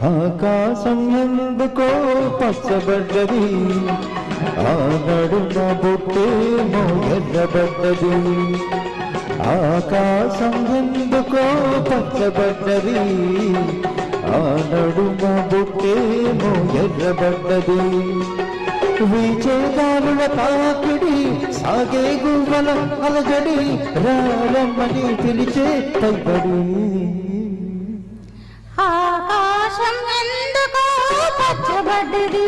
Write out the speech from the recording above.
ఆకాశం ఎందుకో పచ్చబడ్డది, ఆ నడుమ బుట్టేమో ఎర్రబడ్డది. ఆకాశం ఎందుకో పచ్చబడ్డది, ఆ నడుమ బుట్టేమో ఎర్రబడ్డది. వీచేదారుల తాకిడి, సాగే గువ్వల అలజడి, రారమ్మని పిలిచే తైబడి. ఆకాశం ఎందుకో పచ్చబడ్డది,